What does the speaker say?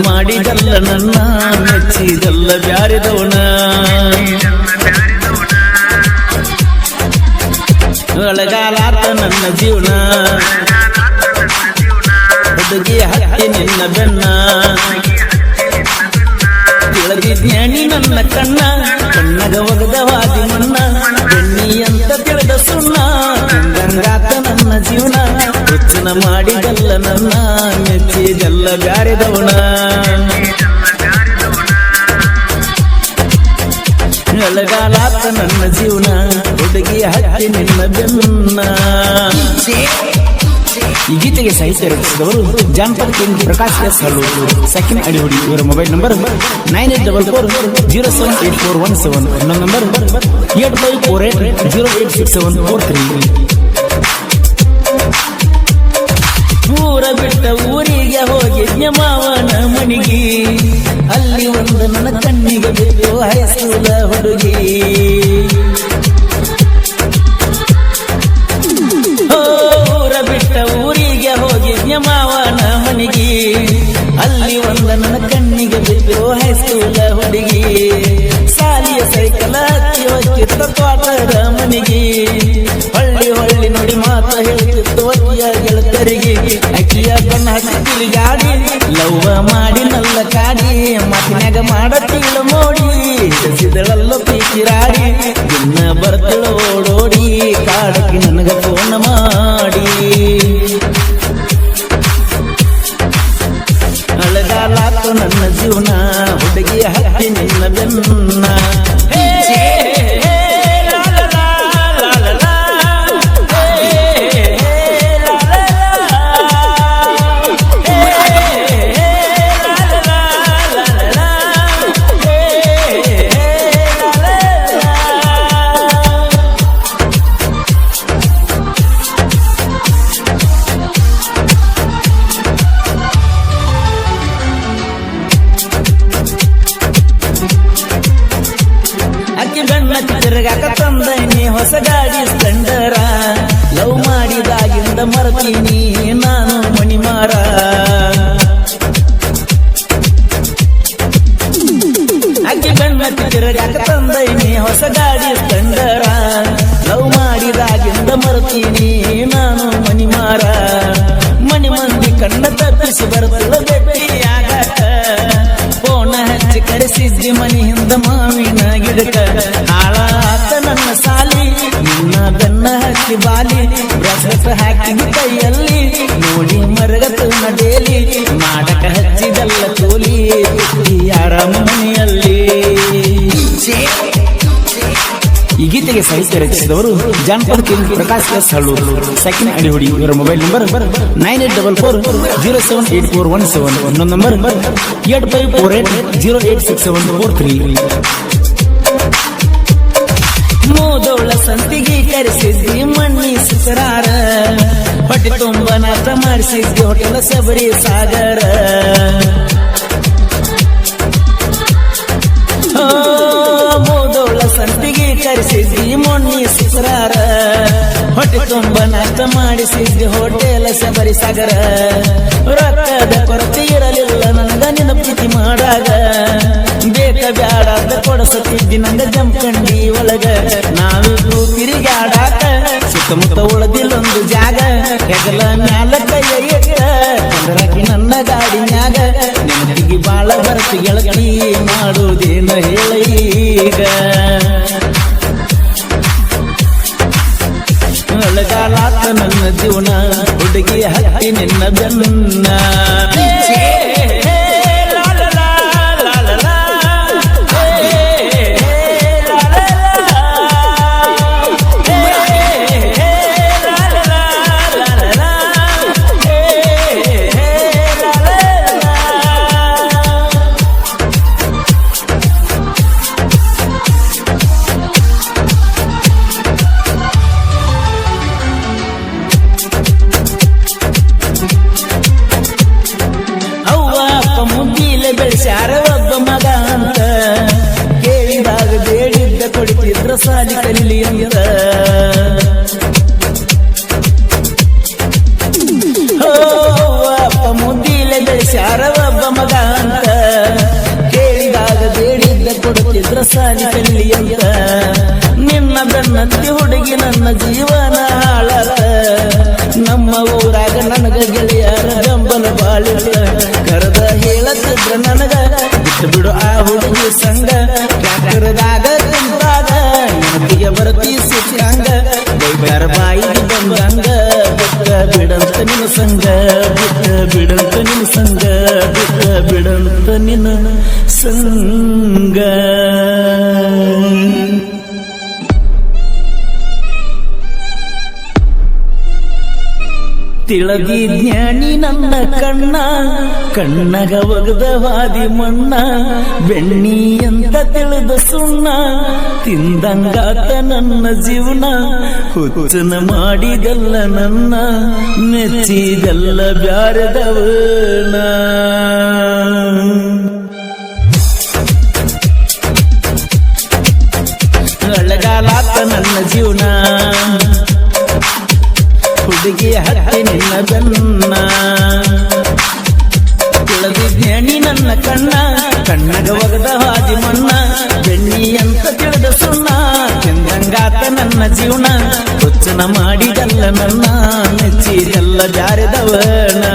ಮಾಡಿದಲ್ಲ ನನ್ನ ಮೆಚ್ಚಿದಲ್ಲ ಬ್ಯಾರಿದವನ ಒಳಗಾಲಾತ ನನ್ನ ಜೀವನ ಹುಡುಗಿ ಹತ್ತಿ ನಿನ್ನ ಬೆನ್ನ ತಿಳಿದಿದ್ಯಾನಿ ನನ್ನ ಕಣ್ಣ ಕಣ್ಣಗ ಒಗದವಾದಿ ಮಣ್ಣ ಬೆಣ್ಣಿ ಅಂತ ತಿಳಿದ ಸುಣ್ಣ ಗಂಗಾತ ನನ್ನ ಜೀವನ ಹುಚ್ಚನ ಮಾಡಿದಲ್ಲ ನನ್ನ ಮೆಚ್ಚಿದಲ್ಲ ಬ್ಯಾರಿದವನ ಒಳಗಾಲಾತ ನನ್ನ ಜೀವನ ಹುಡುಗಿ ಹತ್ತಿ ನಿನ್ನ ಬೆನ್ನ ಈ ಗೀತೆಗೆ ಸಾಹಿತ್ಯ ರಚಿಸಿದವರು ಜಾನಪದ ಕೇಂದ್ರ ಪ್ರಕಾಶ್ ಎಸ್ ಹಳ್ಳೂರು ಸೆಕೆಂಡ್ ಅಡಿಹುಡಿ ಇವರ ಮೊಬೈಲ್ ನಂಬರ್ 9844078417 ಇನ್ನೊಂದು ನಂಬರ್ 8548066743 ಊರ ಬಿಟ್ಟ ಊರಿಗೆ ಹೋಗಿ ಮಾವನ ಮಣಿಗಿ ಅಲ್ಲಿ ಒಂದು ನನ್ನ ಕಣ್ಣಿಗೆ ಬಿದ್ದು ಹೈಸ್ಕೂಲ ಹುಡುಗಿ ಊರ ಬಿಟ್ಟ ಊರಿಗೆ ಹೋಗಿ ಮಾವನ ಮಣಿಗಿ ಅಲ್ಲಿ ಒಂದು ನನ್ನ ಕಣ್ಣಿಗೆ ಬಿದ್ದು ಹೈಸ್ಕೂಲ ಹುಡುಗಿ ಸಾಲಿಯ ಸೈಕಲ್ ಹತ್ತಿ ಹೋಗಿತ್ತ ತೋಟದ ಮನಿಗಿ ಹೊಳ್ಳಿ ಹೊಳ್ಳಿ ನೋಡಿ ಮಾತ ಹೇಳ್ತಿತ್ತು ಅಕ್ಕಿಯ ಗೆಳತರಿಗೆ ಅಕ್ಕಿಯ ಕಣ್ಣ ಹತ್ತಿ ಗಾಡಿ ಲವ್ವ ಮಾಡಿ ನಲ್ಲ ಕಾಡಿ ಮಾತಿನಾಗ ಮಾಡತ್ತಿಲ್ಲ ಮೋಡಿ ಹಸಿದಳಲ್ಲ ಪೀಕಿರಾಡಿ ದಿನ ಬರ್ತಳ ಓಡೋಡಿ ಕಾಡಕ್ಕೆ ನನಗ ಫೋನ್ ಮಾಡಿ ಅಳಗಾಲಾತು ನನ್ನ ಜೀವನ ಹುಡುಗಿ ಹತ್ತಿ ನಿನ್ನ ಬೆನ್ನ ತಿರುಗಾಕ ತಂದನಿ ಹೊಸ ಗಾಡಿ ಸ್ಪೆಂಡರ ಲವ್ ಮಾಡಿದಾಗಿಂದ ಮರ್ತೀನಿ ನಾನು ಮಣಿಮಾರ ಅಕ್ಕಿ ಗಣ್ಣತ್ತಿ ತಿರುಗಾಕ ತಂದನಿ ಹೊಸ ಗಾಡಿ ಸ್ಪೆಂಡರ ಲವ್ ಮಾಡಿದಾಗಿಂದ ಮರ್ತೀನಿ ನಾನು ಮಣಿಮಾರ ಮಣಿ ಮಂದಿ ಕಣ್ಣ ತಪ್ಪಿಸಿ ಬರ್ತಲ್ಲ ಭೇಟಿಯಾಗಾಕ ಫೋನ ಹಚ್ಚಿ ಕರೆಸಿದ್ದಿ ಮನಿ ಹಿಂದ ಮಾವಿನ ಗಿಡಕ ಹಾಳಾತ ನನ್ನ ಸಾಲಿ ನಿನ್ನ ಬೆನ್ನ ಹಚ್ಚಿ ಬಾಲಿ ಬ್ರಸ್ಲೆಟ್ ಹಾಕಿ ಕೈಯಲ್ಲಿ ನೋಡಿ ಮರಗತ ನಡೇಲಿ ಮಾಡಕ ಹಚ್ಚಿದಲ್ಲ ಕೂಲಿ ಯಾರ ಮನೆಯಲ್ಲಿ ಈ ಗೀತೆಗೆ ಸಾಹಿತ್ಯ ರಚಿಸಿದವರು ಜಾನಪದ ಕೇಂದ್ರ ಪ್ರಕಾಶ್ ಎಸ್ ಹಳ್ಳೂರು ಸೆಕೆಂಡ್ ಅಡಿಹುಡಿ ಇವರ ಮೊಬೈಲ್ ನಂಬರ್ 9844078417 ಇನ್ನೊಂದು ನಂಬರ್ 8548066743 ಮೂದೋಳ ಸಂತಿಗೆ ಕರೆಸಿದ್ದಿ ಮಣ್ಣಿ ಸುಸರಾರ ಹೊಟ್ಟೆ ತುಂಬ ನಾಟ ಮಾಡಿಸಿದ್ದಿ ಹೋಟೆಲ್ ಸಬರಿ ಸಾಗರ ಮೂದೋಳ ಸಂತಿಗೆ ಕರೆಸಿದ್ದಿ ಮೊಣ್ಣಿ ಸುಸರಾರ ಹೊಟ್ಟೆ ತುಂಬ ನಾಷ್ಟ ಮಾಡಿಸಿದ್ದಿ ಹೋಟೆಲ್ ಸಬರಿ ಸಾಗರ ರೊಕ್ಕದ ಕೊರತೆ ಇರಲಿಲ್ಲ ನನಗ ನಿನ್ನ ಪ್ರೀತಿ ಮಾಡಾಗ ಬೇಕ ಬ್ಯಾಡಾದ ಕೊಡಸತಿದ್ದಿ ನಂಗ ಜಂಪಂಡಿ ಒಳಗ ನಾವಿಬ್ರು ತಿರುಗಾಡಾಕ ಸುತ್ತಮುತ್ತ ಉಳದಿಲ್ಲೊಂದು ಜಾಗ ಹೆಗಲ ಮ್ಯಾಲ ಕೈಯ ಇಟ್ಟ ಚಂದ್ರಕಿ ನನ್ನ ಗಾಡಿ ಮ್ಯಾಗ ನೆನಪಿಗೆ ಬಾಳ ಬರ್ತಿ ಗೆಳತಿ ಮಾಡುವುದೇನ ಹೇಳೀಗ ಒಳಗಾಲಾತ ನನ್ನ ಜೀವನ ಹುಡುಗಿ ಹತ್ತಿ ನಿನ್ನ ಬೆನ್ನ ಬೆಳೆಸ್ಯಾರ ಒಬ್ಬ ಮಗ ಅಂತ ಕೇಳಿದಾಗ ಬೇಡಿದ್ದ ಕೊಡ್ತಿದ್ರ ಸಾಲಿ ಕಲಿ ಅಂತ ಅಪ್ಪ ಮುದ್ದಿಲೆ ಬೆಳೆಸ್ಯಾರ ಒಬ್ಬ ಮಗ ಅಂತ ಸಾಲಿ ಕಲ್ಲಿ ಅಂತ ನಿನ್ನ ಬೆನ್ನತ್ತಿ ಹುಡುಗಿ ನನ್ನ ಜೀವನ ಹಾಳಾತ ನಮ್ಮ ಊರಾಗ ನನಗ ಗೆಳೆಯರ ಬೆಂಬಲ ಬಾಳಿಲ್ಲ ಕರೆದ ಹೇಳತ್ತಿದ್ರ ನನಗ ಬಿಟ್ಟು ಬಿಡು ಆ ಹುಡುಗಿ ಸಂಗ ಕ್ಯಾಕರದಾಗ ಕುಂತಾಗ ನೆನಪಿಗೆ ಬರ್ತಿ ಸಿಕ್ಕಂಗ ಬೈಬಾರ ಬಾಯಿಗೆ ಬಂದಂಗ ಬಿಟ್ಟ ಬಿಡಂತ ನಿನ್ನ ಸಂಗ ಬಿಟ್ಟ ಬಿಡಂತ ನಿನ್ನ ಸಂಗ ಬಿಟ್ಟ ಬಿಡಂತ ನಿನ್ನ ಸಂಗ ತಿಳದಿ ಜ್ಞಾನಿ ನನ್ನ ಕಣ್ಣ ಕಣ್ಣಗ ಒಗದ ವಾದಿ ಮಣ್ಣ ಬೆಣ್ಣಿ ಅಂತ ತಿಳಿದ ಸುಣ್ಣ ತಿಂದಂಗಾತ ನನ್ನ ಜೀವನ ಹುಚ್ಚನ ಮಾಡಿದಲ್ಲ ನನ್ನ ಮೆಚ್ಚಿದಲ್ಲ ಬ್ಯಾರದವನ ಅಳಗಾಲಾತ ನನ್ನ ಜೀವನ ಹುಡುಗಿ ಹತ್ತಿ ನಿನ್ನ ಬೆನ್ನ ತಿಳಿದಿ ಜ್ಞಾನಿ ನನ್ನ ಕಣ್ಣ ಕಣ್ಣಗ ಒಗದ ಹಾದಿ ಮಣ್ಣ ಬೆಣ್ಣಿ ಅಂತ ತಿಳಿದ ಸುಣ್ಣ ತಿಂದಂಗಾತ ನನ್ನ ಜೀವನ ಹುಚ್ಚನ ಮಾಡಿದಲ್ಲ ನನ್ನ ಮೆಚ್ಚಿದಲ್ಲ ಜಾರಿದವನ